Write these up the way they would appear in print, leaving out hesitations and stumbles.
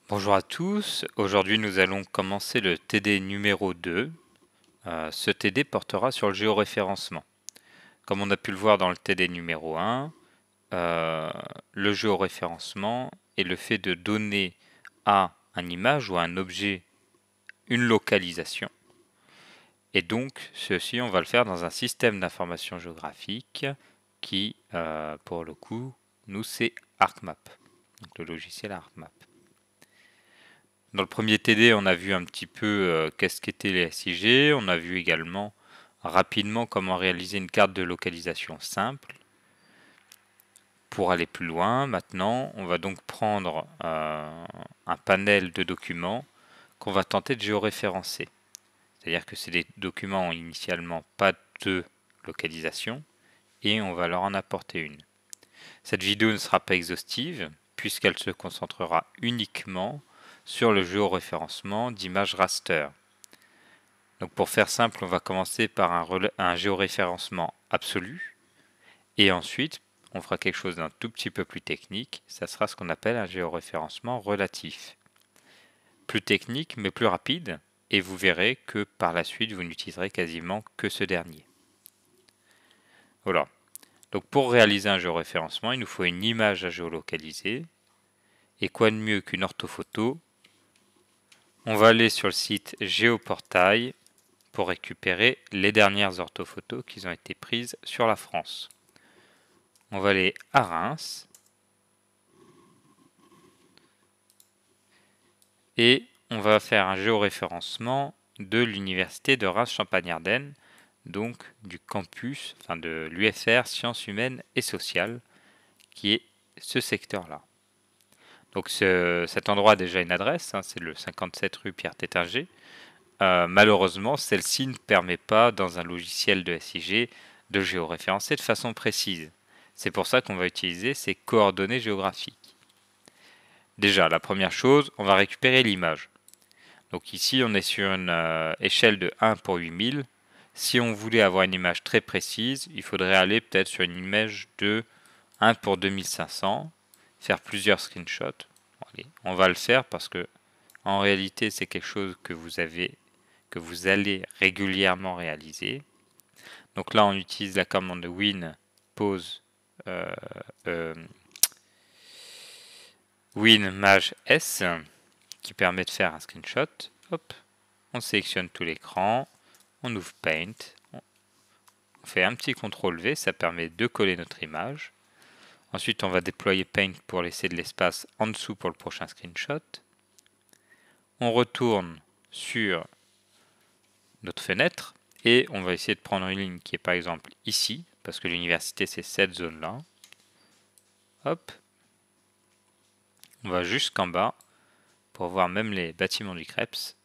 Bonjour à tous, aujourd'hui nous allons commencer le TD numéro 2. Ce TD portera sur le géoréférencement. Comme on a pu le voir dans le TD numéro 1, le géoréférencement est le fait de donner à une image ou à un objet une localisation. Et donc ceci on va le faire dans un système d'information géographique qui, pour le coup, nous c'est ArcMap, donc le logiciel ArcMap. Dans le premier TD, on a vu un petit peu qu'est-ce qu'étaient les SIG. On a vu également rapidement comment réaliser une carte de localisation simple. Pour aller plus loin, maintenant, on va donc prendre un panel de documents qu'on va tenter de géoréférencer. C'est-à-dire que c'est des documents initialement pas de localisation et on va leur en apporter une. Cette vidéo ne sera pas exhaustive puisqu'elle se concentrera uniquement sur le géoréférencement d'images raster. Donc pour faire simple, on va commencer par un géoréférencement absolu et ensuite on fera quelque chose d'un tout petit peu plus technique, ça sera ce qu'on appelle un géoréférencement relatif. Plus technique mais plus rapide et vous verrez que par la suite vous n'utiliserez quasiment que ce dernier. Voilà. Donc pour réaliser un géoréférencement, il nous faut une image à géolocaliser. Et quoi de mieux qu'une orthophoto? On va aller sur le site Géoportail pour récupérer les dernières orthophotos qui ont été prises sur la France. On va aller à Reims et on va faire un géoréférencement de l'université de Reims-Champagne-Ardenne, donc du campus, enfin de l'UFR Sciences Humaines et Sociales, qui est ce secteur-là. Donc cet endroit a déjà une adresse, hein, c'est le 57 rue Pierre Tétinger. Malheureusement, celle-ci ne permet pas, dans un logiciel de SIG, de géoréférencer de façon précise. C'est pour ça qu'on va utiliser ces coordonnées géographiques. Déjà, la première chose, on va récupérer l'image. Donc ici, on est sur une échelle de 1 pour 8000. Si on voulait avoir une image très précise, il faudrait aller peut-être sur une image de 1 pour 2500, faire plusieurs screenshots. Allez, on va le faire parce que en réalité, c'est quelque chose que vous allez régulièrement réaliser. Donc là, on utilise la commande win pause WinMage S qui permet de faire un screenshot. Hop, on sélectionne tout l'écran, on ouvre Paint, on fait un petit CTRL V, ça permet de coller notre image. Ensuite, on va déployer Paint pour laisser de l'espace en dessous pour le prochain screenshot. On retourne sur notre fenêtre et on va essayer de prendre une ligne qui est par exemple ici, parce que l'université c'est cette zone-là. Hop, on va jusqu'en bas pour voir même les bâtiments du CREPS,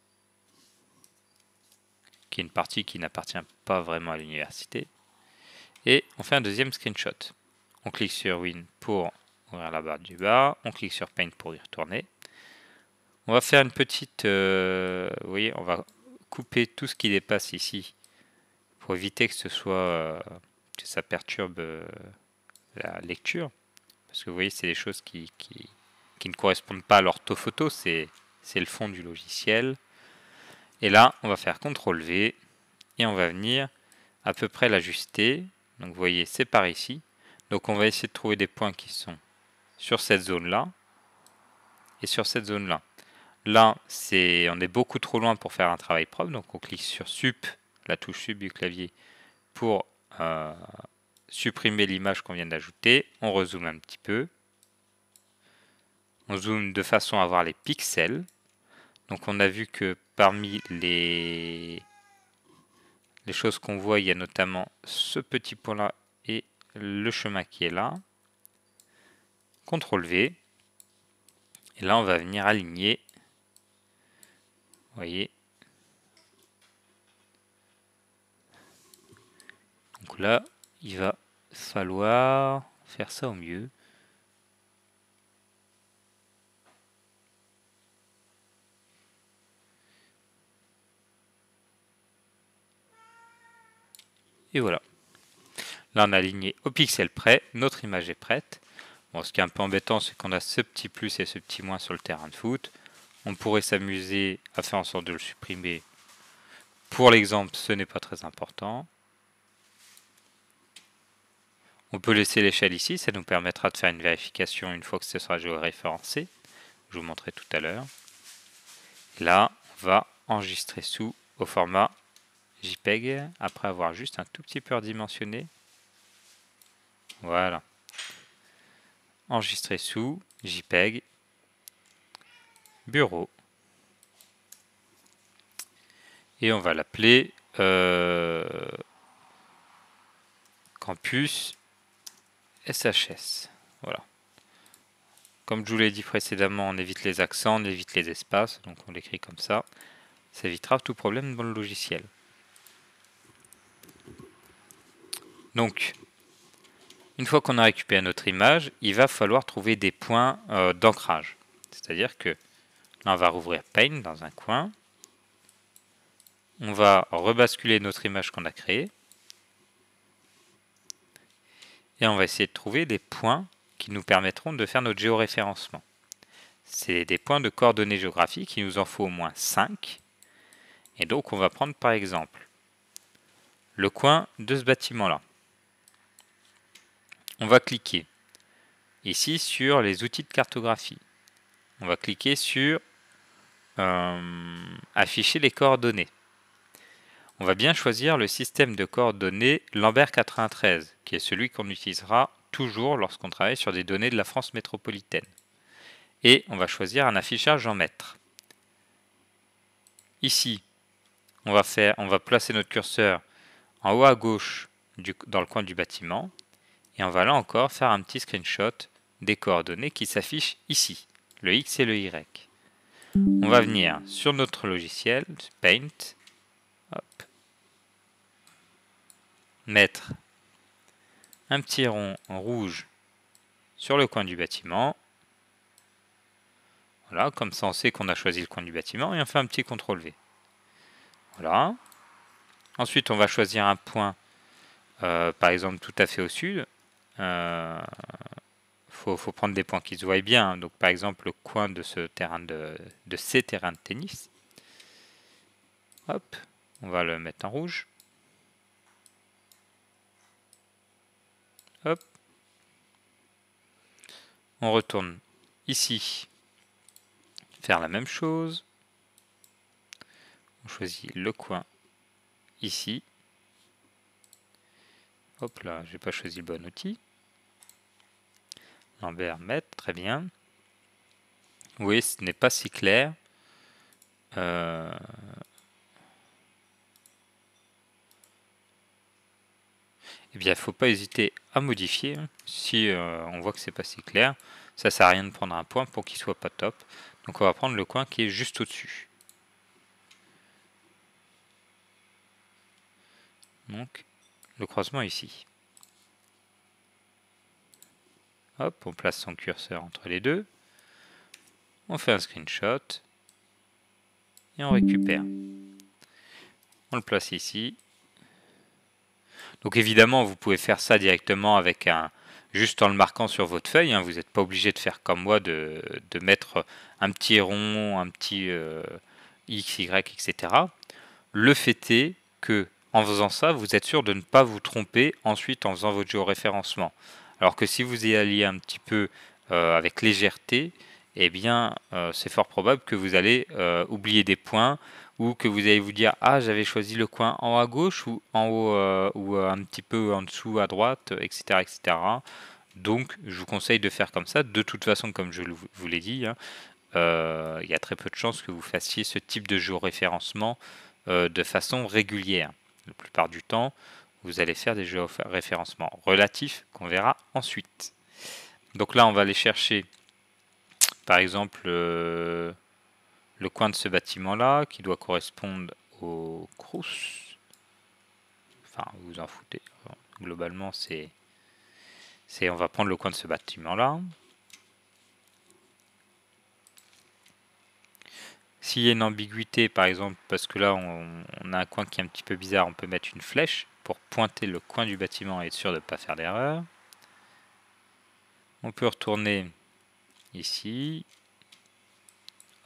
qui est une partie qui n'appartient pas vraiment à l'université. Et on fait un deuxième screenshot. On clique sur Win pour ouvrir la barre du bas, on clique sur Paint pour y retourner. On va faire une petite, vous voyez, on va couper tout ce qui dépasse ici pour éviter que ce soit que ça perturbe la lecture. Parce que vous voyez, c'est des choses qui ne correspondent pas à l'orthophoto, c'est le fond du logiciel. Et là, on va faire CTRL V et on va venir à peu près l'ajuster. Donc vous voyez, c'est par ici. Donc on va essayer de trouver des points qui sont sur cette zone-là et sur cette zone-là. Là, on est beaucoup trop loin pour faire un travail propre, donc on clique sur Sup, la touche Sup du clavier, pour supprimer l'image qu'on vient d'ajouter. On rezoome un petit peu. On zoome de façon à avoir les pixels. Donc on a vu que parmi les choses qu'on voit, il y a notamment ce petit point-là et le chemin qui est là. CTRL V. Et là, on va venir aligner. Vous voyez. Donc là, il va falloir faire ça au mieux. Et voilà. Là, on a aligné au pixel près. Notre image est prête. Bon, ce qui est un peu embêtant, c'est qu'on a ce petit plus et ce petit moins sur le terrain de foot. On pourrait s'amuser à faire en sorte de le supprimer. Pour l'exemple, ce n'est pas très important. On peut laisser l'échelle ici, ça nous permettra de faire une vérification une fois que ce sera géoréférencé. Je vous montrerai tout à l'heure. Là, on va enregistrer sous au format JPEG, après avoir juste un tout petit peu redimensionné. Voilà. Enregistrer sous JPEG, bureau. Et on va l'appeler campus SHS. Voilà. Comme je vous l'ai dit précédemment, on évite les accents, on évite les espaces, donc on l'écrit comme ça. Ça évitera tout problème dans le logiciel. Donc, une fois qu'on a récupéré notre image, il va falloir trouver des points d'ancrage. C'est-à-dire que là, on va rouvrir Paint dans un coin. On va rebasculer notre image qu'on a créée. Et on va essayer de trouver des points qui nous permettront de faire notre géoréférencement. C'est des points de coordonnées géographiques, il nous en faut au moins 5. Et donc on va prendre par exemple le coin de ce bâtiment-là. On va cliquer ici sur les outils de cartographie. On va cliquer sur afficher les coordonnées. On va bien choisir le système de coordonnées Lambert 93, qui est celui qu'on utilisera toujours lorsqu'on travaille sur des données de la France métropolitaine. Et on va choisir un affichage en mètres. Ici, on va placer notre curseur en haut à gauche dans le coin du bâtiment. Et on va là encore faire un petit screenshot des coordonnées qui s'affichent ici, le X et le Y. On va venir sur notre logiciel, Paint, hop, mettre un petit rond en rouge sur le coin du bâtiment. Voilà, comme ça on sait qu'on a choisi le coin du bâtiment et on fait un petit CTRL-V. Voilà. Ensuite on va choisir un point, par exemple tout à fait au sud. Faut prendre des points qui se voient bien. Hein. Donc par exemple le coin de ce terrain de ces terrains de tennis. Hop, on va le mettre en rouge. Hop. On retourne ici, faire la même chose. On choisit le coin ici. Hop là, j'ai pas choisi le bon outil. Lambert mettre, très bien. Vous voyez, ce n'est pas si clair. Eh bien, il ne faut pas hésiter à modifier. Hein. Si on voit que c'est pas si clair, ça sert à rien de prendre un point pour qu'il soit pas top. Donc on va prendre le coin qui est juste au-dessus. Donc le croisement ici. Hop, on place son curseur entre les deux. On fait un screenshot. Et on récupère. On le place ici. Donc évidemment, vous pouvez faire ça directement avec juste en le marquant sur votre feuille. Hein. Vous n'êtes pas obligé de faire comme moi, de mettre un petit rond, un petit X, Y, etc. Le fait est que en faisant ça, vous êtes sûr de ne pas vous tromper ensuite en faisant votre géoréférencement. Alors que si vous y alliez un petit peu avec légèreté, eh bien c'est fort probable que vous allez oublier des points ou que vous allez vous dire ah j'avais choisi le coin en haut à gauche ou en haut ou un petit peu en dessous à droite, etc., etc. Donc je vous conseille de faire comme ça. De toute façon, comme je vous l'ai dit, hein, il y a très peu de chances que vous fassiez ce type de géoréférencement de façon régulière. La plupart du temps, vous allez faire des géoréférencements relatifs qu'on verra ensuite. Donc là, on va aller chercher, par exemple, le coin de ce bâtiment-là, qui doit correspondre au Crous. Enfin, vous en foutez. Globalement, on va prendre le coin de ce bâtiment-là. S'il y a une ambiguïté, par exemple, parce que là, on a un coin qui est un petit peu bizarre, on peut mettre une flèche pour pointer le coin du bâtiment et être sûr de ne pas faire d'erreur. On peut retourner ici.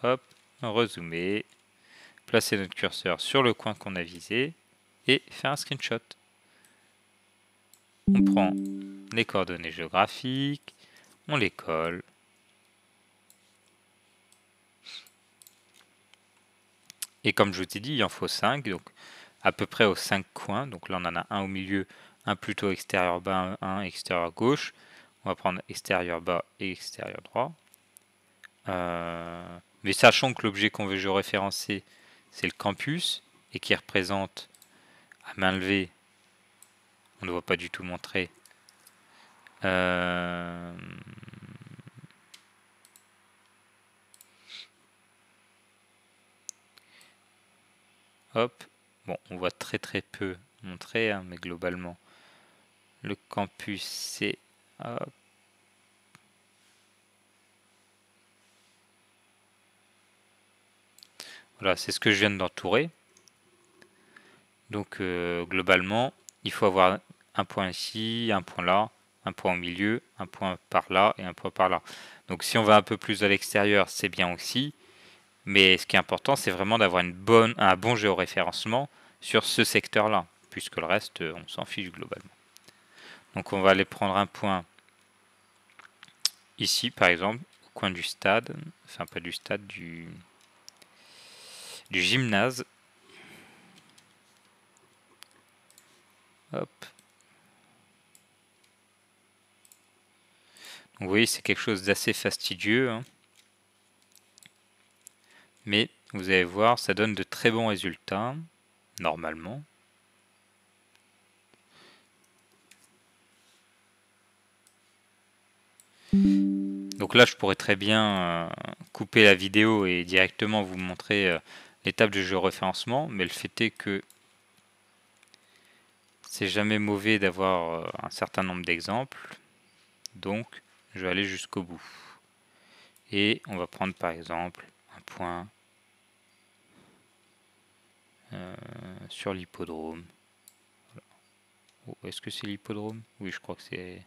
Hop, rezoomer, placer notre curseur sur le coin qu'on a visé et faire un screenshot. On prend les coordonnées géographiques, on les colle. Et comme je vous ai dit, il en faut 5, donc à peu près aux 5 coins. Donc là, on en a un au milieu, un plutôt extérieur bas, un extérieur gauche. On va prendre extérieur bas et extérieur droit. Mais sachant que l'objet qu'on veut géoréférencer, c'est le campus, et qui représente à main levée, on ne va pas du tout montrer. Hop, bon, on voit très peu montrer, hein, mais globalement, le campus, c'est... Voilà, c'est ce que je viens d'entourer. Donc, globalement, il faut avoir un point ici, un point là, un point au milieu, un point par là et un point par là. Donc, si on va un peu plus à l'extérieur, c'est bien aussi. Mais ce qui est important, c'est vraiment d'avoir un bon géoréférencement sur ce secteur-là, puisque le reste, on s'en fiche globalement. Donc on va aller prendre un point ici, par exemple, au coin du stade, enfin pas du stade, du gymnase. Hop. Donc vous voyez, c'est quelque chose d'assez fastidieux, hein. Mais vous allez voir, ça donne de très bons résultats, normalement. Donc là, je pourrais très bien couper la vidéo et directement vous montrer l'étape de géoréférencement, mais le fait est que c'est jamais mauvais d'avoir un certain nombre d'exemples, donc je vais aller jusqu'au bout. Et on va prendre par exemple un point sur l'hippodrome. Voilà. Oh, est-ce que c'est l'hippodrome? Oui, je crois que c'est...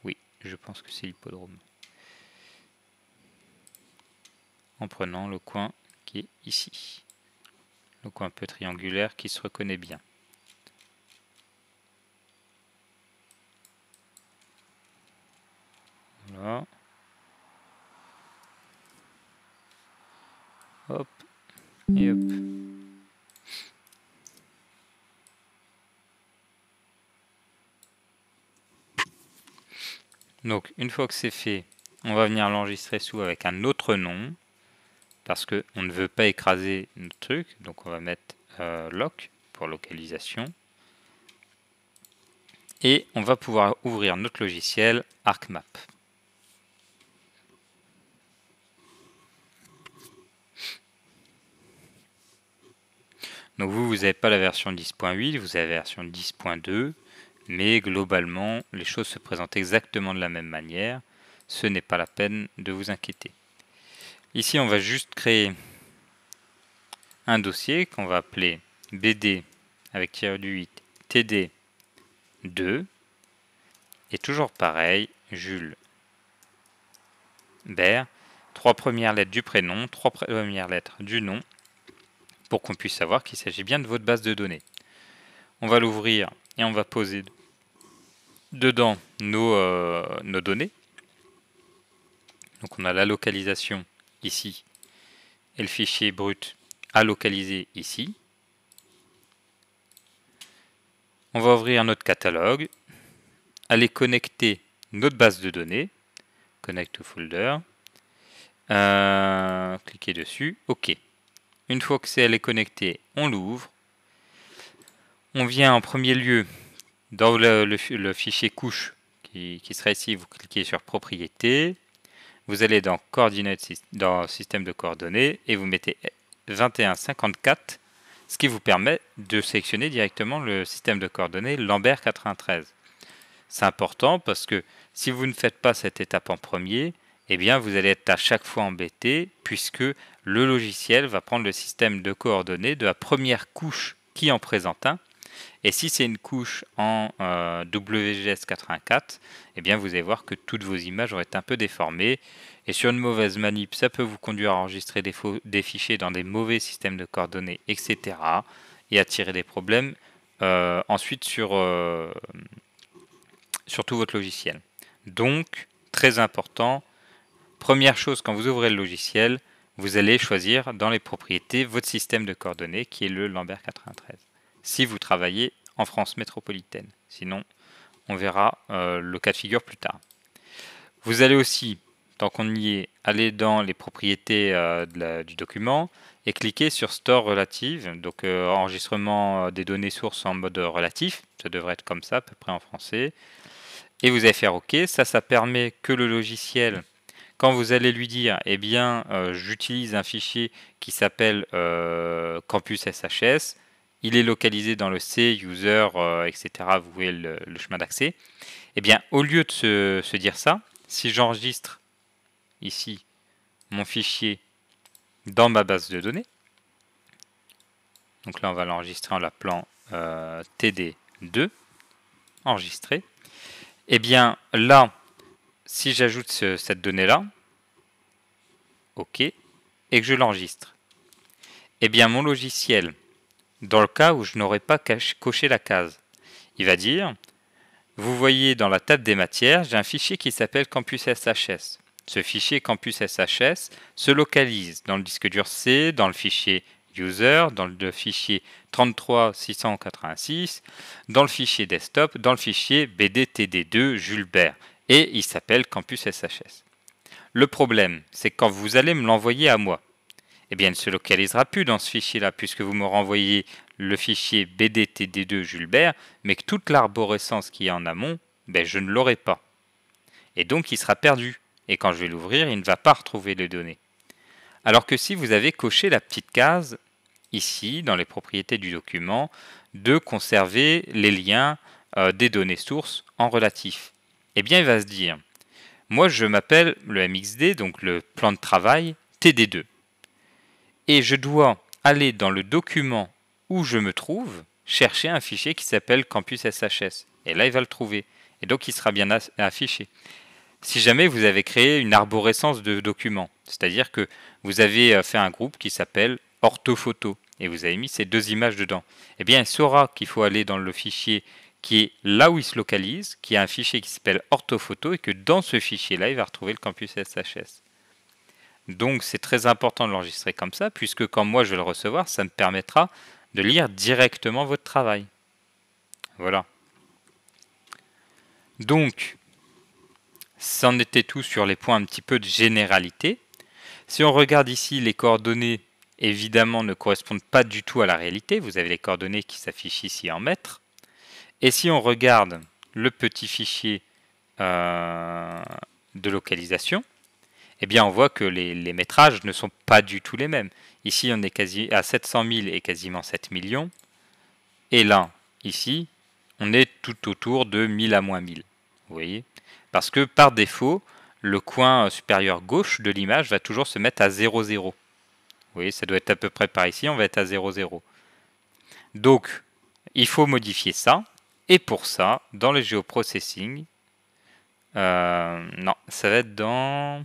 Oui, je pense que c'est l'hippodrome. En prenant le coin qui est ici. Le coin un peu triangulaire qui se reconnaît bien. Voilà. Hop. Et hop. Donc, une fois que c'est fait, on va venir l'enregistrer sous avec un autre nom. Parce qu'on ne veut pas écraser notre truc. Donc, on va mettre lock pour localisation. Et on va pouvoir ouvrir notre logiciel ArcMap. Donc vous n'avez pas la version 10.8, vous avez la version 10.2, mais globalement, les choses se présentent exactement de la même manière. Ce n'est pas la peine de vous inquiéter. Ici, on va juste créer un dossier qu'on va appeler BD avec tiré du 8 TD2. Et toujours pareil, Jules Bert, 3 premières lettres du prénom, 3 premières lettres du nom, pour qu'on puisse savoir qu'il s'agit bien de votre base de données. On va l'ouvrir et on va poser dedans nos données. Donc on a la localisation ici et le fichier brut à localiser ici. On va ouvrir notre catalogue, aller connecter notre base de données, connect to folder, cliquez dessus, OK. Une fois que elle est connectée, on l'ouvre. On vient en premier lieu dans le fichier couche qui sera ici, vous cliquez sur propriétés, vous allez dans coordinates, dans système de coordonnées et vous mettez 2154, ce qui vous permet de sélectionner directement le système de coordonnées Lambert 93. C'est important parce que si vous ne faites pas cette étape en premier, eh bien vous allez être à chaque fois embêté puisque le logiciel va prendre le système de coordonnées de la première couche qui en présente un Et si c'est une couche en WGS 84, eh bien vous allez voir que toutes vos images vont être un peu déformées. Et sur une mauvaise manip, ça peut vous conduire à enregistrer des fichiers dans des mauvais systèmes de coordonnées, etc. Et à tirer des problèmes ensuite sur tout votre logiciel. Donc, très important, première chose, quand vous ouvrez le logiciel, vous allez choisir dans les propriétés votre système de coordonnées qui est le Lambert 93. Si vous travaillez en France métropolitaine. Sinon, on verra le cas de figure plus tard. Vous allez aussi, tant qu'on y est, aller dans les propriétés du document et cliquer sur Store Relative, donc enregistrement des données sources en mode relatif. Ça devrait être comme ça, à peu près en français. Et vous allez faire OK. Ça permet que le logiciel, quand vous allez lui dire, eh bien, j'utilise un fichier qui s'appelle Campus SHS, il est localisé dans le C, user, etc. Vous voyez le chemin d'accès. Eh bien, au lieu de se dire ça, si j'enregistre ici mon fichier dans ma base de données, donc là, on va l'enregistrer en l'appelant TD2, enregistrer. Eh bien, là, si j'ajoute cette donnée-là, OK, et que je l'enregistre, eh bien, mon logiciel, dans le cas où je n'aurais pas coché la case, il va dire, vous voyez dans la table des matières, j'ai un fichier qui s'appelle Campus SHS. Ce fichier Campus SHS se localise dans le disque dur C, dans le fichier user, dans le fichier 33686, dans le fichier desktop, dans le fichier BDTD2 Jules Bert. Et il s'appelle Campus SHS. Le problème, c'est que quand vous allez me l'envoyer à moi, eh bien, il ne se localisera plus dans ce fichier-là, puisque vous me renvoyez le fichier BDTD2 Jules Bert, mais que toute l'arborescence qui est en amont, ben, je ne l'aurai pas. Et donc, il sera perdu. Et quand je vais l'ouvrir, il ne va pas retrouver les données. Alors que si vous avez coché la petite case, ici, dans les propriétés du document, de conserver les liens des données sources en relatif, eh bien, il va se dire, moi, je m'appelle le MXD, donc le plan de travail TD2. Et je dois aller dans le document où je me trouve, chercher un fichier qui s'appelle Campus SHS. Et là, il va le trouver. Et donc, il sera bien affiché. Si jamais vous avez créé une arborescence de documents, c'est-à-dire que vous avez fait un groupe qui s'appelle orthophoto, et vous avez mis ces deux images dedans, eh bien, il saura qu'il faut aller dans le fichier qui est là où il se localise, qui est un fichier qui s'appelle orthophoto, et que dans ce fichier-là, il va retrouver le Campus SHS. Donc c'est très important de l'enregistrer comme ça, puisque quand moi je vais le recevoir, ça me permettra de lire directement votre travail. Voilà. Donc, c'en était tout sur les points un petit peu de généralité. Si on regarde ici, les coordonnées, évidemment, ne correspondent pas du tout à la réalité. Vous avez les coordonnées qui s'affichent ici en mètres. Et si on regarde le petit fichier de localisation, eh bien on voit que les métrages ne sont pas du tout les mêmes. Ici, on est quasi à 700 000 et quasiment 7 millions. Et là, ici, on est tout autour de 1000 à moins 1000. Vous voyez? Parce que par défaut, le coin supérieur gauche de l'image va toujours se mettre à 0, 0. Vous voyez, ça doit être à peu près par ici, on va être à 0, 0. Donc, il faut modifier ça. Et pour ça, dans le géoprocessing, non, ça va être dans...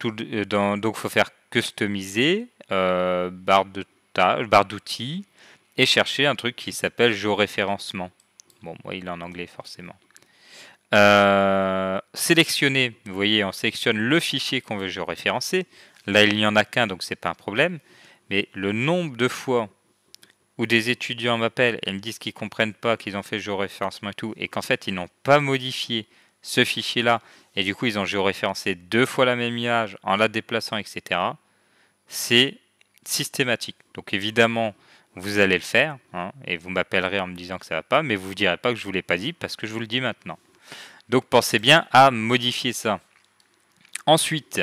donc il faut faire customiser, barre d'outils, et chercher un truc qui s'appelle géoréférencement. Bon, moi il est en anglais forcément. Sélectionner, vous voyez, on sélectionne le fichier qu'on veut géoréférencer. Là il n'y en a qu'un, donc c'est pas un problème. Mais le nombre de fois où des étudiants m'appellent et me disent qu'ils ne comprennent pas, qu'ils ont fait géoréférencement et tout, et qu'en fait ils n'ont pas modifié ce fichier-là, et du coup ils ont géoréférencé 2 fois la même image en la déplaçant, etc. C'est systématique. Donc évidemment, vous allez le faire, hein, et vous m'appellerez en me disant que ça ne va pas, mais vous ne direz pas que je ne vous l'ai pas dit, parce que je vous le dis maintenant. Donc pensez bien à modifier ça. Ensuite,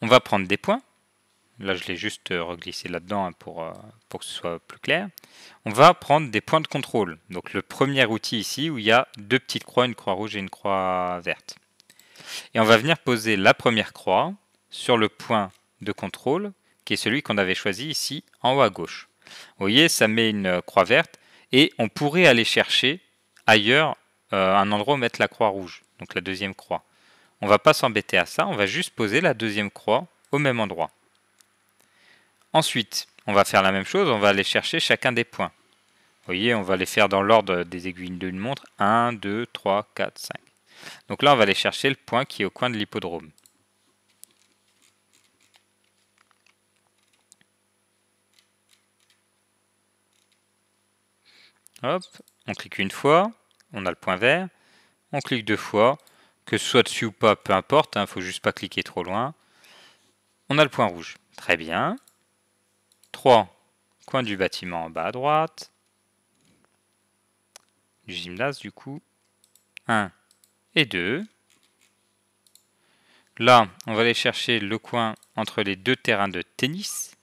on va prendre des points. Là, je l'ai juste reglissé là-dedans, hein, pour que ce soit plus clair. On va prendre des points de contrôle. Donc le premier outil ici, où il y a 2 petites croix, une croix rouge et une croix verte. Et on va venir poser la première croix sur le point de contrôle qui est celui qu'on avait choisi ici en haut à gauche. Vous voyez, ça met une croix verte et on pourrait aller chercher ailleurs un endroit où mettre la croix rouge, donc la deuxième croix. On ne va pas s'embêter à ça, on va juste poser la deuxième croix au même endroit. Ensuite, on va faire la même chose, on va aller chercher chacun des points. Vous voyez, on va les faire dans l'ordre des aiguilles d'une montre. 1, 2, 3, 4, 5. Donc là, on va aller chercher le point qui est au coin de l'hippodrome. Hop, on clique une fois, on a le point vert. On clique deux fois, que ce soit dessus ou pas, peu importe, il ne faut juste pas cliquer trop loin. On a le point rouge. Très bien. 3, coin du bâtiment en bas à droite. Du gymnase du coup. 1 et 2. Là, on va aller chercher le coin entre les deux terrains de tennis.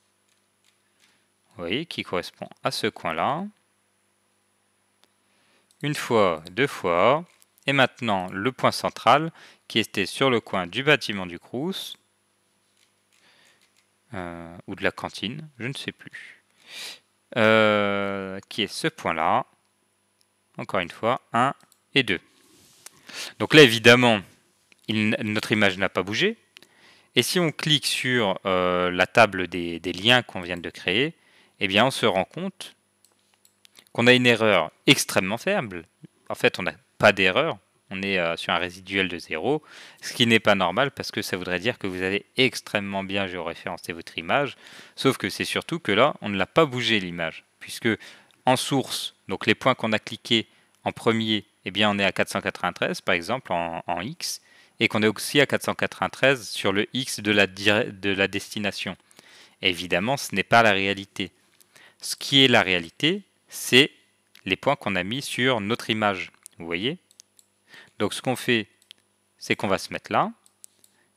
Vous voyez, qui correspond à ce coin-là. Une fois, deux fois. Et maintenant, le point central qui était sur le coin du bâtiment du Crous. Ou de la cantine, je ne sais plus. Qui est ce point-là. Encore une fois, 1 et 2. Donc là, évidemment, notre image n'a pas bougé. Et si on clique sur la table des liens qu'on vient de créer, eh bien, on se rend compte qu'on a une erreur extrêmement faible. En fait, on n'a pas d'erreur. On est sur un résiduel de 0, ce qui n'est pas normal parce que ça voudrait dire que vous avez extrêmement bien géoréférencé votre image, sauf que c'est surtout que là, on ne l'a pas bougé l'image, puisque en source, donc les points qu'on a cliqués en premier, eh bien on est à 493 par exemple en X, et qu'on est aussi à 493 sur le X de la destination. Évidemment, ce n'est pas la réalité. Ce qui est la réalité, c'est les points qu'on a mis sur notre image. Vous voyez ? Donc ce qu'on fait, c'est qu'on va se mettre là.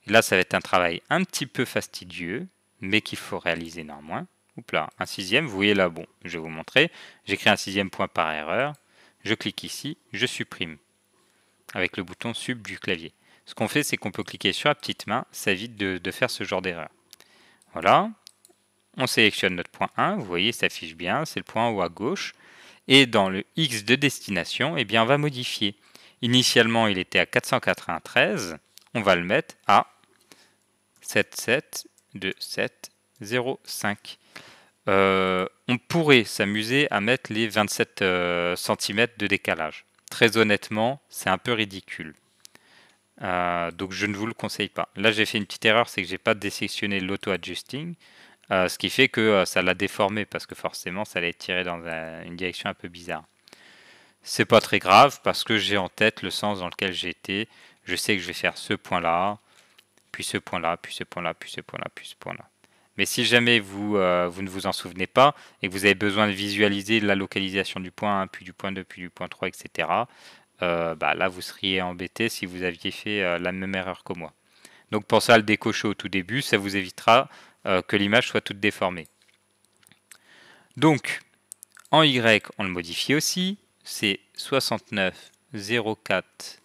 Et là, ça va être un travail un petit peu fastidieux, mais qu'il faut réaliser néanmoins. Oups là, un sixième, vous voyez là, bon, je vais vous montrer. J'écris un sixième point par erreur. Je clique ici, je supprime avec le bouton sub du clavier. Ce qu'on fait, c'est qu'on peut cliquer sur la petite main, ça évite de faire ce genre d'erreur. Voilà, on sélectionne notre point 1, vous voyez, ça s'affiche bien, c'est le point en haut à gauche. Et dans le X de destination, eh bien, on va modifier. Initialement, il était à 493, on va le mettre à 772705. On pourrait s'amuser à mettre les 27 cm de décalage. Très honnêtement, c'est un peu ridicule. Donc je ne vous le conseille pas. Là, j'ai fait une petite erreur, c'est que j'ai pas désélectionné l'auto-adjusting, ce qui fait que ça l'a déformé parce que forcément, ça allait tirer dans une direction un peu bizarre. C'est pas très grave parce que j'ai en tête le sens dans lequel j'ai été. Je sais que je vais faire ce point-là, puis ce point-là, puis ce point-là, puis ce point-là, puis ce point-là. Mais si jamais vous ne vous en souvenez pas et que vous avez besoin de visualiser la localisation du point 1, puis du point 2, puis du point 3, etc., là vous seriez embêté si vous aviez fait la même erreur que moi. Donc pensez à le décocher au tout début, ça vous évitera que l'image soit toute déformée. Donc en Y, on le modifie aussi, c'est 69 04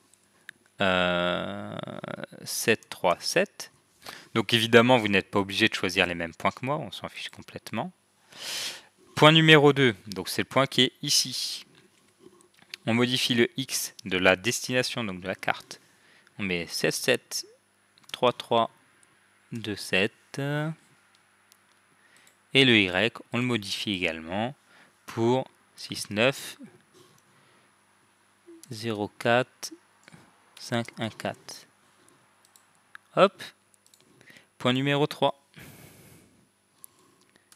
737. Donc évidemment, vous n'êtes pas obligé de choisir les mêmes points que moi, on s'en fiche complètement. Point numéro 2, donc c'est le point qui est ici. On modifie le X de la destination, donc de la carte. On met 773327. Et le Y, on le modifie également pour 69 04 514. Hop. Point numéro 3.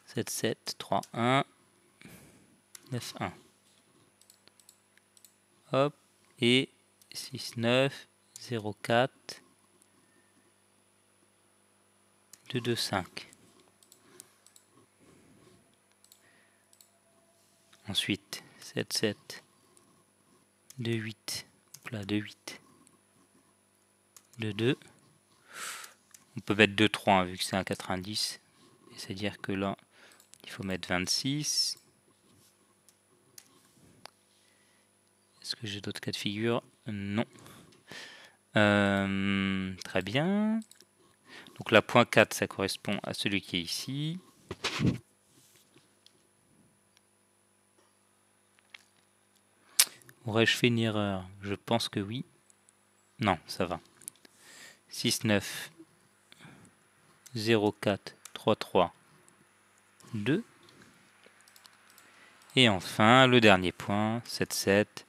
7731 91. Hop. Et 6904 225. Ensuite, 77 28. Là, 28. 22. On peut mettre 2,3 hein, vu que c'est un 90. C'est-à-dire que là, il faut mettre 26. Est-ce que j'ai d'autres cas de figure? Non. Très bien. Donc la point 4, ça correspond à celui qui est ici. Aurais-je fait une erreur? Je pense que oui. Non, ça va. 6, 9, 0, 4, 3, 3, 2. Et enfin, le dernier point, 7, 7,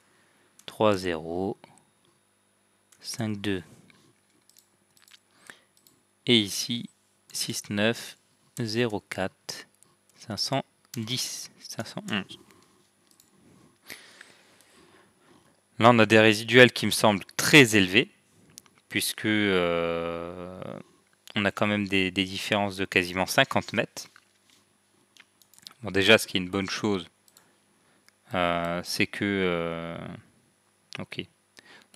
3, 0, 5, 2. Et ici, 6, 9, 0, 4, 510, 511. Là, on a des résiduels qui me semblent très élevés, puisque on a quand même des différences de quasiment 50 mètres. Bon, déjà, ce qui est une bonne chose, c'est que... ok.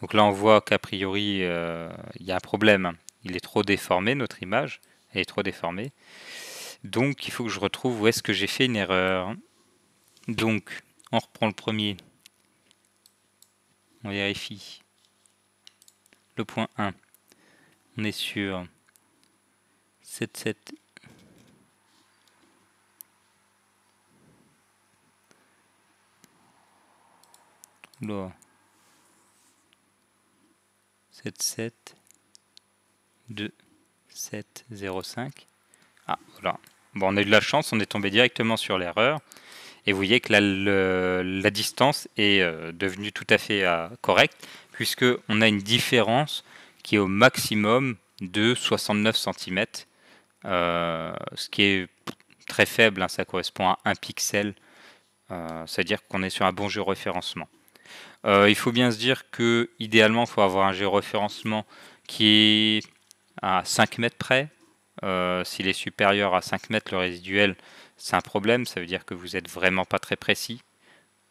Donc là, on voit qu'a priori, il y a un problème. Il est trop déformé, notre image. Elle est trop déformée. Donc, il faut que je retrouve où est-ce que j'ai fait une erreur. Donc, on reprend le premier. On vérifie. Le point 1. On est sur 7, 7. Là. 7, 7. 2, 7, 0, 5. Ah, voilà. Bon, on a eu de la chance, on est tombé directement sur l'erreur. Et vous voyez que la distance est devenue tout à fait correcte, puisqu'on a une différence qui est au maximum de 69 cm, ce qui est très faible, hein, ça correspond à 1 pixel, c'est-à-dire qu'on est sur un bon géoréférencement. Il faut bien se dire que idéalement, il faut avoir un géoréférencement qui est à 5 mètres près. S'il est supérieur à 5 mètres, le résiduel, c'est un problème, ça veut dire que vous n'êtes vraiment pas très précis.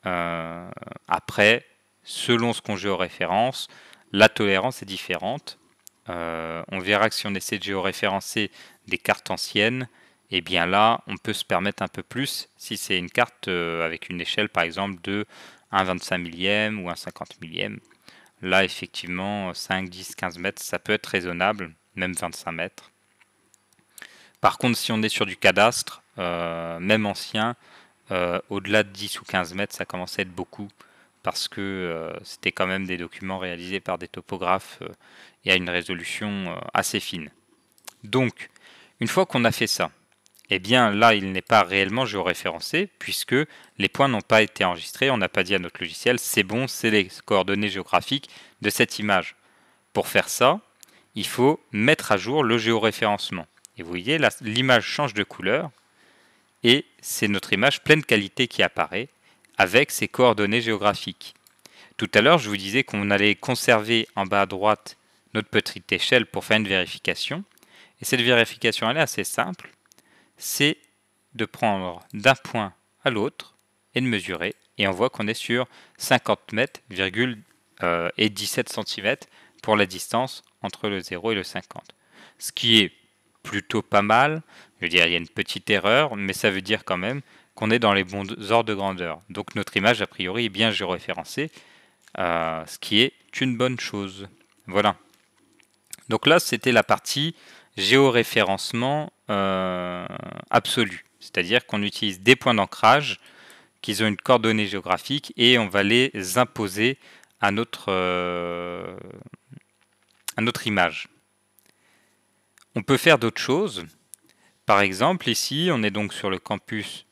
Après, selon ce qu'on géoréférence, la tolérance est différente. On verra que si on essaie de géoréférencer des cartes anciennes, et bien là, on peut se permettre un peu plus si c'est une carte avec une échelle par exemple de 1,25 millième ou 1,50 millième. Là, effectivement, 5, 10, 15 mètres, ça peut être raisonnable, même 25 mètres. Par contre, si on est sur du cadastre, même ancien, au-delà de 10 ou 15 mètres, ça commence à être beaucoup, parce que c'était quand même des documents réalisés par des topographes et à une résolution assez fine. Donc, une fois qu'on a fait ça, eh bien là, il n'est pas réellement géoréférencé, puisque les points n'ont pas été enregistrés, on n'a pas dit à notre logiciel, c'est bon, c'est les coordonnées géographiques de cette image. Pour faire ça, il faut mettre à jour le géoréférencement. Et vous voyez, l'image change de couleur, et c'est notre image pleine qualité qui apparaît, avec ses coordonnées géographiques. Tout à l'heure, je vous disais qu'on allait conserver en bas à droite notre petite échelle pour faire une vérification. Et cette vérification, elle est assez simple. C'est de prendre d'un point à l'autre et de mesurer. Et on voit qu'on est sur 50 mètres, et 17 cm pour la distance entre le 0 et le 50. Ce qui est plutôt pas mal. Je veux dire, il y a une petite erreur, mais ça veut dire quand même qu'on est dans les bons ordres de grandeur. Donc notre image, a priori, est bien géoréférencée, ce qui est une bonne chose. Voilà. Donc là, c'était la partie géoréférencement absolu. C'est-à-dire qu'on utilise des points d'ancrage qui ont une coordonnée géographique et on va les imposer à notre image. On peut faire d'autres choses. Par exemple, ici, on est donc sur le campus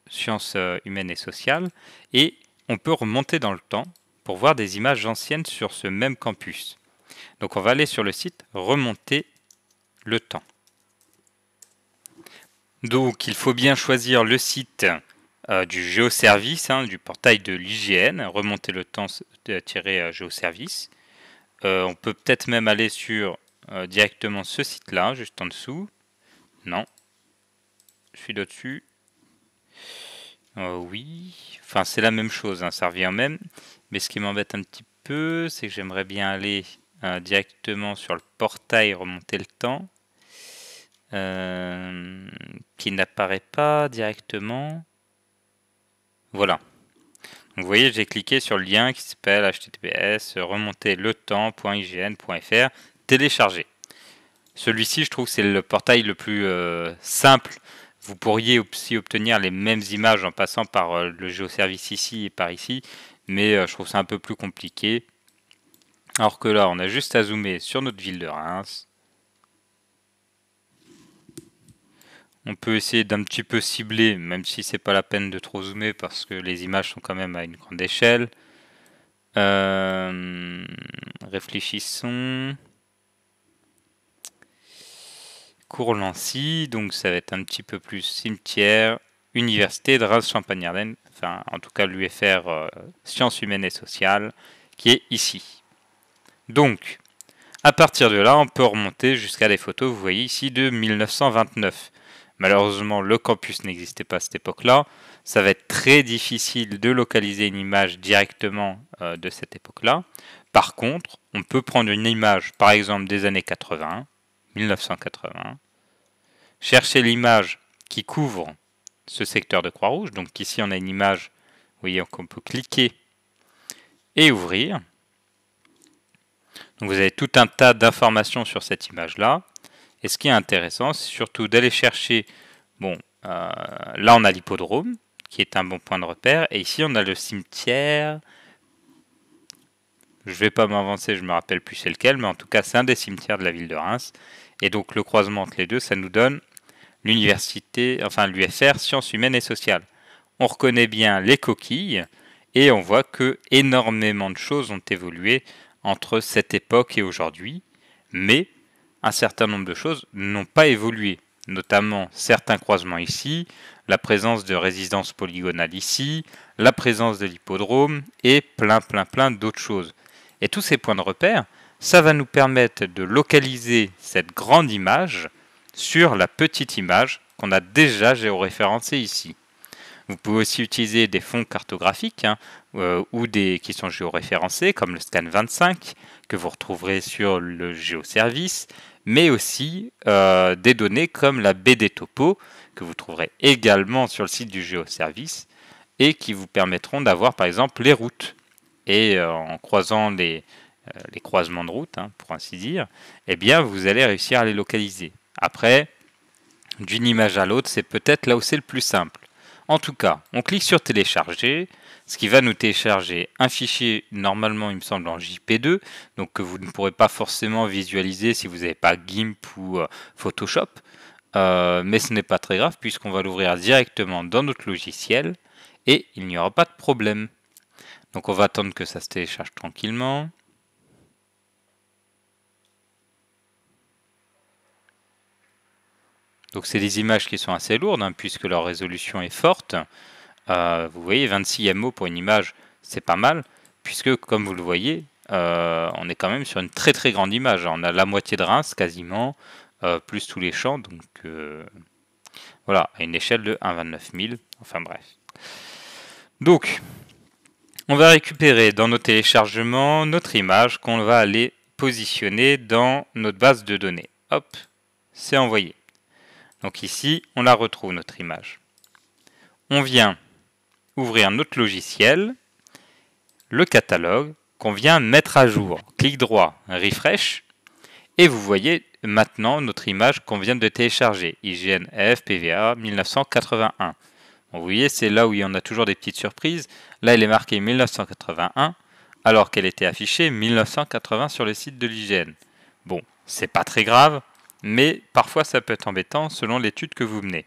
sciences humaines et sociales, et on peut remonter dans le temps pour voir des images anciennes sur ce même campus. Donc on va aller sur le site remonter le temps. Donc il faut bien choisir le site du géoservice, hein, du portail de l'IGN, remonter le temps-géoservice. On peut peut-être même aller sur directement ce site-là, juste en dessous. Non, je suis là-dessus. Oui, enfin c'est la même chose, hein, ça revient même. Mais ce qui m'embête un petit peu, c'est que j'aimerais bien aller directement sur le portail remonter le temps, qui n'apparaît pas directement. Voilà. Donc vous voyez, j'ai cliqué sur le lien qui s'appelle https remonter le temps.ign.fr télécharger. Celui-ci, je trouve, c'est le portail le plus simple. Vous pourriez aussi obtenir les mêmes images en passant par le géoservice ici et par ici, mais je trouve ça un peu plus compliqué. Alors que là, on a juste à zoomer sur notre ville de Reims. On peut essayer d'un petit peu cibler, même si c'est pas la peine de trop zoomer parce que les images sont quand même à une grande échelle. Réfléchissons. Courlancy, donc ça va être un petit peu plus cimetière, université de Reims-Champagne-Ardenne, enfin en tout cas l'UFR Sciences Humaines et Sociales, qui est ici. Donc, à partir de là, on peut remonter jusqu'à des photos, vous voyez ici, de 1929. Malheureusement, le campus n'existait pas à cette époque-là. Ça va être très difficile de localiser une image directement de cette époque-là. Par contre, on peut prendre une image, par exemple, des années 80, 1980, chercher l'image qui couvre ce secteur de Croix-Rouge. Donc ici, on a une image, vous voyez, qu'on peut cliquer et ouvrir. Donc vous avez tout un tas d'informations sur cette image-là. Et ce qui est intéressant, c'est surtout d'aller chercher, bon, là on a l'hippodrome, qui est un bon point de repère, et ici on a le cimetière. Je ne vais pas m'avancer, je ne me rappelle plus c'est lequel, mais en tout cas c'est un des cimetières de la ville de Reims. Et donc le croisement entre les deux, ça nous donne l'université, enfin l'UFR Sciences Humaines et Sociales. On reconnaît bien les coquilles, et on voit que énormément de choses ont évolué entre cette époque et aujourd'hui, mais un certain nombre de choses n'ont pas évolué, notamment certains croisements ici, la présence de résidences polygonales ici, la présence de l'hippodrome et plein d'autres choses. Et tous ces points de repère, ça va nous permettre de localiser cette grande image sur la petite image qu'on a déjà géoréférencée ici. Vous pouvez aussi utiliser des fonds cartographiques ou qui sont géoréférencés, comme le Scan 25, que vous retrouverez sur le géoservice, mais aussi des données comme la BD Topo, que vous trouverez également sur le site du géoservice, et qui vous permettront d'avoir par exemple les routes. Et en croisant les croisements de routes, pour ainsi dire, eh bien vous allez réussir à les localiser. Après, d'une image à l'autre, c'est peut-être là où c'est le plus simple. En tout cas, on clique sur télécharger, ce qui va nous télécharger un fichier, normalement il me semble en JP2, donc que vous ne pourrez pas forcément visualiser si vous n'avez pas GIMP ou Photoshop, mais ce n'est pas très grave puisqu'on va l'ouvrir directement dans notre logiciel et il n'y aura pas de problème. Donc on va attendre que ça se télécharge tranquillement. Donc c'est des images qui sont assez lourdes puisque leur résolution est forte. Vous voyez 26 MO pour une image, c'est pas mal, puisque comme vous le voyez, on est quand même sur une très grande image. On a la moitié de Reims quasiment, plus tous les champs, donc voilà, à une échelle de 1,29 000, enfin bref. Donc, on va récupérer dans nos téléchargements notre image qu'on va aller positionner dans notre base de données. Hop, c'est envoyé. Donc ici, on la retrouve notre image. On vient ouvrir notre logiciel, le catalogue qu'on vient mettre à jour. Clic droit, refresh, et vous voyez maintenant notre image qu'on vient de télécharger, IGN-F PVA 1981. Bon, vous voyez, c'est là où il y en a toujours des petites surprises. Là, elle est marquée 1981, alors qu'elle était affichée 1980 sur le site de l'IGN. Bon, c'est pas très grave, mais parfois ça peut être embêtant selon l'étude que vous menez.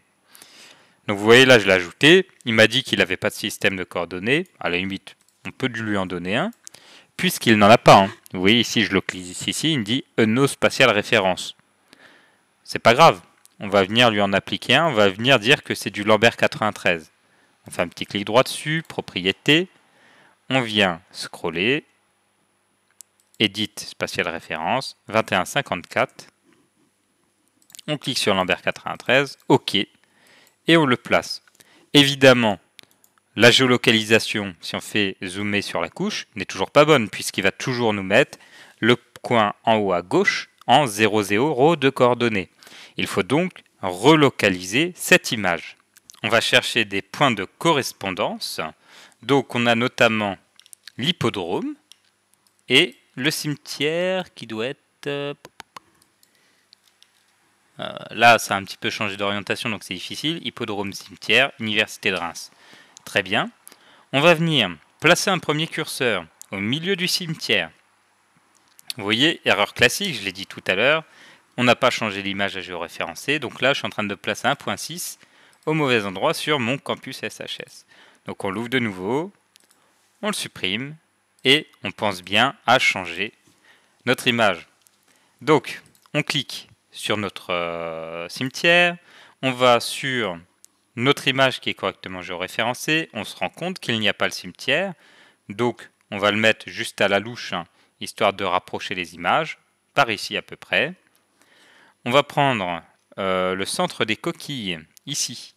Donc vous voyez là, je l'ai ajouté. Il m'a dit qu'il n'avait pas de système de coordonnées. À la limite, on peut lui en donner un, puisqu'il n'en a pas. Vous voyez ici, je le clique ici, il me dit ENO spatial référence. C'est pas grave. On va venir lui en appliquer un. On va venir dire que c'est du Lambert 93. On fait un petit clic droit dessus, propriété. On vient scroller. Edit spatial référence 2154. On clique sur Lambert 93. OK. Et on le place. Évidemment, la géolocalisation, si on fait zoomer sur la couche, n'est toujours pas bonne, puisqu'il va toujours nous mettre le coin en haut à gauche en 00 de coordonnées. Il faut donc relocaliser cette image. On va chercher des points de correspondance. Donc on a notamment l'hippodrome et le cimetière qui doit être Là, ça a un petit peu changé d'orientation, donc c'est difficile. Hippodrome, cimetière, université de Reims. Très bien. On va venir placer un premier curseur au milieu du cimetière. Vous voyez, erreur classique, je l'ai dit tout à l'heure. On n'a pas changé l'image à géoréférencer. Donc là, je suis en train de placer 1.6 au mauvais endroit sur mon campus SHS. Donc on l'ouvre de nouveau, on le supprime et on pense bien à changer notre image. Donc, on clique sur notre cimetière, on va sur notre image qui est correctement géoréférencée, on se rend compte qu'il n'y a pas le cimetière, donc on va le mettre juste à la louche, histoire de rapprocher les images, par ici à peu près. On va prendre le centre des coquilles, ici,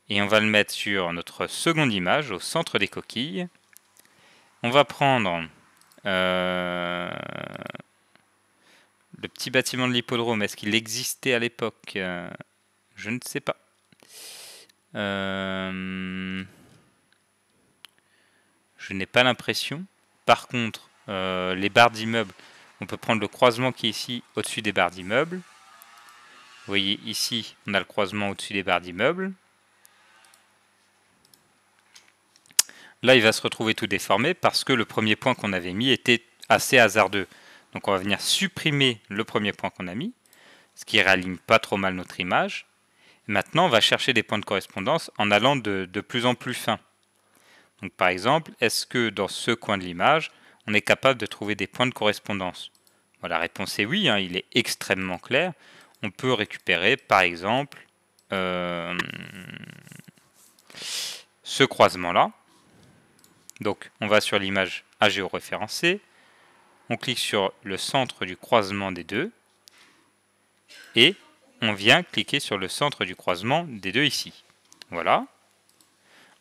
et on va le mettre sur notre seconde image, au centre des coquilles. On va prendre le petit bâtiment de l'hippodrome. Est-ce qu'il existait à l'époque? Je ne sais pas. Je n'ai pas l'impression. Par contre, les barres d'immeubles, on peut prendre le croisement qui est ici, au-dessus des barres d'immeubles. Vous voyez, ici, on a le croisement au-dessus des barres d'immeubles. Là, il va se retrouver tout déformé parce que le premier point qu'on avait mis était assez hasardeux. Donc on va venir supprimer le premier point qu'on a mis, ce qui réaligne pas trop mal notre image. Maintenant, on va chercher des points de correspondance en allant de plus en plus fin. Donc par exemple, est-ce que dans ce coin de l'image, on est capable de trouver des points de correspondance? Bon, la réponse est oui, il est extrêmement clair. On peut récupérer par exemple ce croisement-là. Donc on va sur l'image à géoréférencer, on clique sur le centre du croisement des deux, et on vient cliquer sur le centre du croisement des deux ici. Voilà.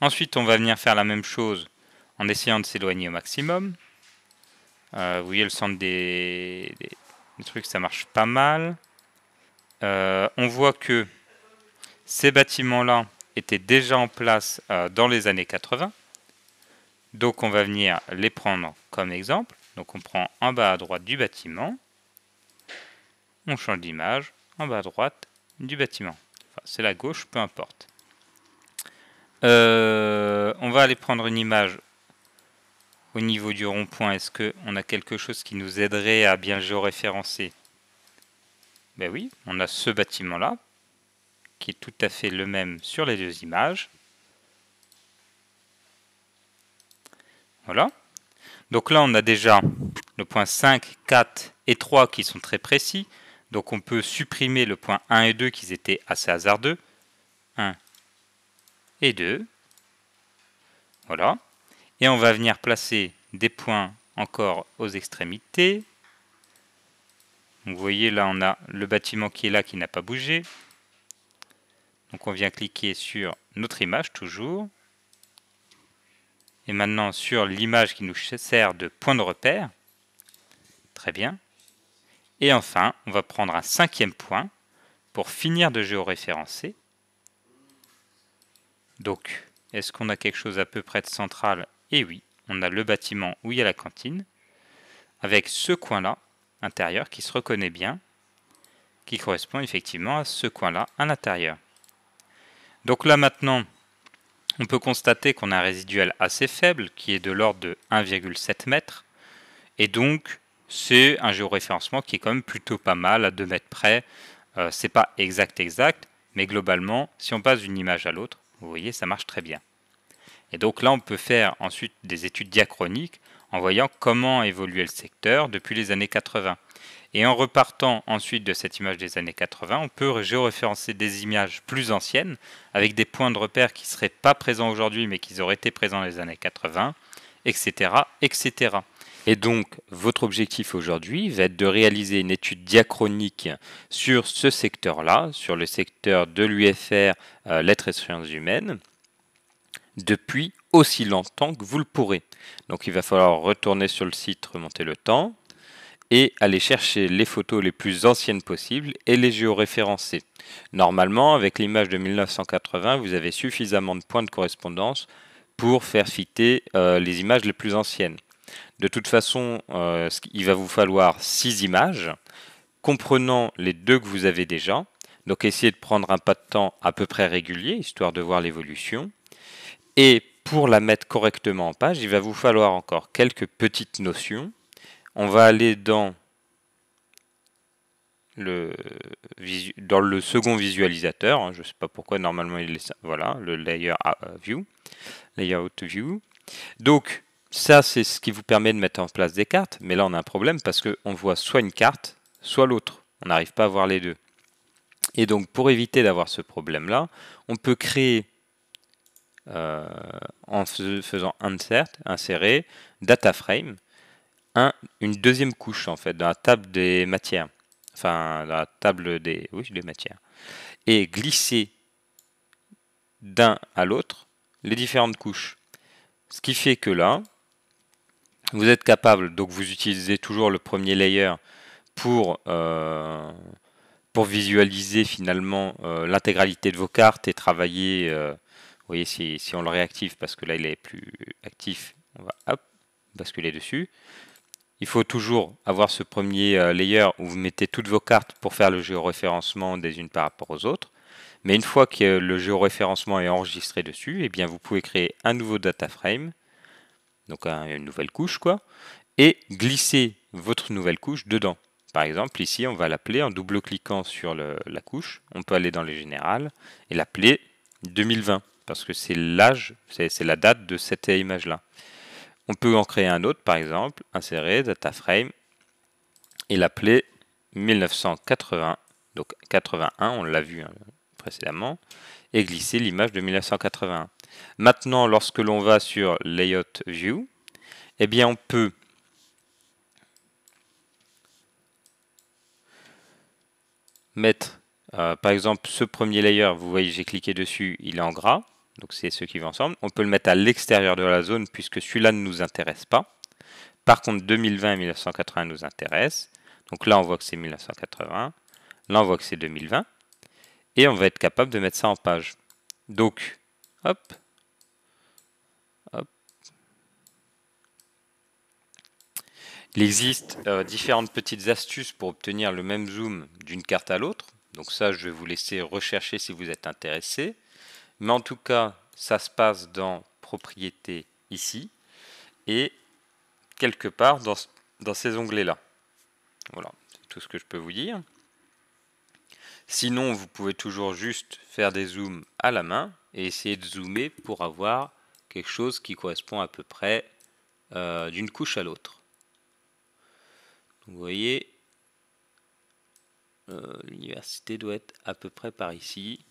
Ensuite on va venir faire la même chose en essayant de s'éloigner au maximum. Vous voyez le centre des trucs, ça marche pas mal. On voit que ces bâtiments-là étaient déjà en place dans les années 80. Donc on va venir les prendre comme exemple. Donc on prend en bas à droite du bâtiment. On change d'image en bas à droite du bâtiment. Enfin, c'est la gauche, peu importe. On va aller prendre une image au niveau du rond-point. Est-ce qu'on a quelque chose qui nous aiderait à bien géoréférencer? Ben oui, on a ce bâtiment-là, qui est tout à fait le même sur les deux images. Voilà. Donc là, on a déjà le point 5, 4 et 3 qui sont très précis. Donc on peut supprimer le point 1 et 2 qui étaient assez hasardeux. 1 et 2. Voilà. Et on va venir placer des points encore aux extrémités. Vous voyez, là, on a le bâtiment qui est là, qui n'a pas bougé. Donc on vient cliquer sur notre image, toujours. Et maintenant sur l'image qui nous sert de point de repère. Très bien. Et enfin, on va prendre un cinquième point pour finir de géoréférencer. Donc, est-ce qu'on a quelque chose à peu près de central? Eh oui, on a le bâtiment où il y a la cantine, avec ce coin-là, intérieur, qui se reconnaît bien, qui correspond effectivement à ce coin-là, à l'intérieur. Donc là maintenant, on peut constater qu'on a un résiduel assez faible, qui est de l'ordre de 1,7 m, et donc c'est un géoréférencement qui est quand même plutôt pas mal, à 2 mètres près. C'est pas exact, mais globalement, si on passe d'une image à l'autre, vous voyez, ça marche très bien. Et donc là, on peut faire ensuite des études diachroniques en voyant comment évoluait le secteur depuis les années 80. Et en repartant ensuite de cette image des années 80, on peut géoréférencer des images plus anciennes avec des points de repère qui ne seraient pas présents aujourd'hui mais qui auraient été présents dans les années 80, etc., etc. Et donc, votre objectif aujourd'hui va être de réaliser une étude diachronique sur ce secteur-là, sur le secteur de l'UFR, lettres et sciences humaines, depuis aussi longtemps que vous le pourrez. Donc, il va falloir retourner sur le site, remonter le temps, et aller chercher les photos les plus anciennes possibles et les géoréférencer. Normalement, avec l'image de 1980, vous avez suffisamment de points de correspondance pour faire fitter les images les plus anciennes. De toute façon, il va vous falloir 6 images, comprenant les 2 que vous avez déjà. Donc essayez de prendre un pas de temps à peu près régulier, histoire de voir l'évolution. Et pour la mettre correctement en page, il va vous falloir encore quelques petites notions. On va aller dans le second visualisateur. Hein, je ne sais pas pourquoi, normalement il est voilà, le layout view. Donc ça, c'est ce qui vous permet de mettre en place des cartes. Mais là, on a un problème parce qu'on voit soit une carte, soit l'autre. On n'arrive pas à voir les deux. Et donc, pour éviter d'avoir ce problème-là, on peut créer, en faisant insérer, data frame, une deuxième couche, en fait, dans la table des matières. Enfin, dans la table des matières. Et glisser d'un à l'autre les différentes couches. Ce qui fait que là, vous êtes capable, donc vous utilisez toujours le premier layer pour visualiser finalement l'intégralité de vos cartes et travailler. Vous voyez, si on le réactive, parce que là il est plus actif, on va basculer dessus. Il faut toujours avoir ce premier layer où vous mettez toutes vos cartes pour faire le géoréférencement des unes par rapport aux autres. Mais une fois que le géoréférencement est enregistré dessus, eh bien vous pouvez créer un nouveau data frame, donc une nouvelle couche quoi, et glisser votre nouvelle couche dedans. Par exemple, ici, on va l'appeler en double-cliquant sur la couche. On peut aller dans les générales et l'appeler 2020 parce que c'est l'âge, c'est la date de cette image-là. On peut en créer un autre, par exemple, insérer data frame et l'appeler 1980. Donc 81, on l'a vu précédemment, et glisser l'image de 1981. Maintenant, lorsque l'on va sur Layout View, eh bien, on peut mettre, par exemple, ce premier layer, vous voyez, j'ai cliqué dessus, il est en gras, donc c'est ceux qui vont ensemble. On peut le mettre à l'extérieur de la zone, puisque celui-là ne nous intéresse pas. Par contre, 2020 et 1980 nous intéressent. Donc là, on voit que c'est 1980. Là, on voit que c'est 2020. Et on va être capable de mettre ça en page. Donc, hop, hop. Il existe différentes petites astuces pour obtenir le même zoom d'une carte à l'autre. Donc ça, je vais vous laisser rechercher si vous êtes intéressé. Mais en tout cas, ça se passe dans Propriétés ici et quelque part dans ces onglets-là. Voilà, c'est tout ce que je peux vous dire. Sinon, vous pouvez toujours juste faire des zooms à la main et essayer de zoomer pour avoir quelque chose qui correspond à peu près d'une couche à l'autre. Vous voyez, l'université doit être à peu près par ici.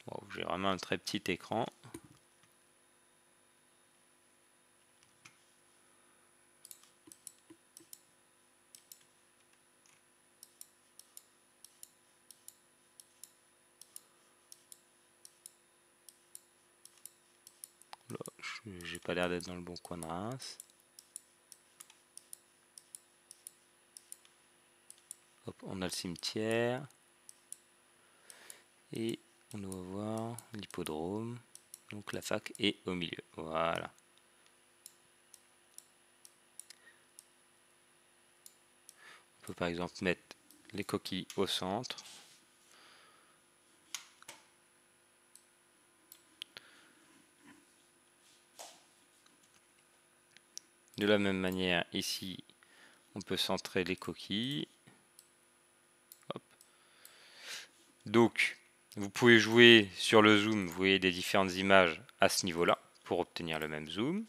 Bon, j'ai vraiment un très petit écran. J'ai pas l'air d'être dans le bon coin de Reims. Hop, on a le cimetière. Et on doit voir l'hippodrome. Donc la fac est au milieu. Voilà. On peut par exemple mettre les coquilles au centre. De la même manière, ici, on peut centrer les coquilles. Hop. Donc, vous pouvez jouer sur le zoom, vous voyez des différentes images à ce niveau-là pour obtenir le même zoom.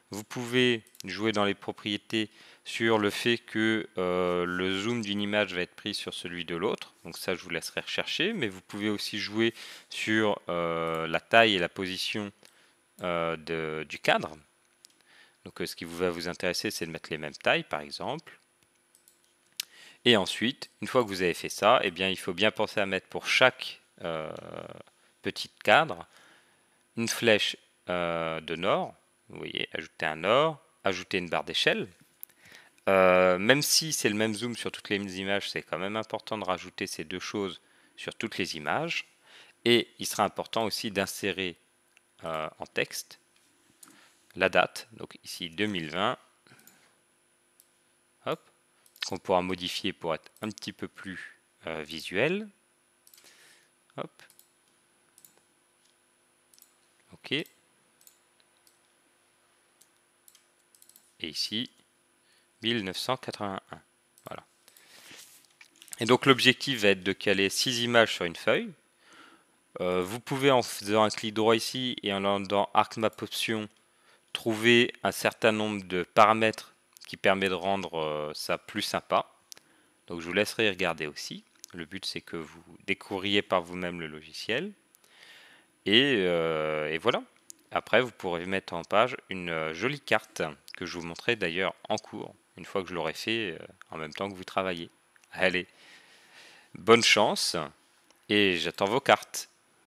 Vous pouvez jouer dans les propriétés sur le fait que le zoom d'une image va être pris sur celui de l'autre. Donc ça, je vous laisserai rechercher. Mais vous pouvez aussi jouer sur la taille et la position du cadre. Donc ce qui va vous intéresser, c'est de mettre les mêmes tailles, par exemple. Et ensuite, une fois que vous avez fait ça, eh bien, il faut bien penser à mettre pour chaque petit cadre une flèche de nord. Vous voyez, ajouter un nord, ajouter une barre d'échelle. Même si c'est le même zoom sur toutes les images, c'est quand même important de rajouter ces deux choses sur toutes les images. Et il sera important aussi d'insérer en texte la date, donc ici 2020, hop, qu'on pourra modifier pour être un petit peu plus visuel. Hop. OK. Et ici, 1981. Voilà. Et donc l'objectif va être de caler 6 images sur une feuille. Vous pouvez, en faisant un clic droit ici et en allant dans Arc Map Options, trouver un certain nombre de paramètres qui permet de rendre ça plus sympa. Donc je vous laisserai regarder aussi. Le but c'est que vous découvriez par vous-même le logiciel. Et voilà. Après vous pourrez mettre en page une jolie carte que je vous montrerai d'ailleurs en cours, une fois que je l'aurai fait en même temps que vous travaillez. Allez, bonne chance et j'attends vos cartes.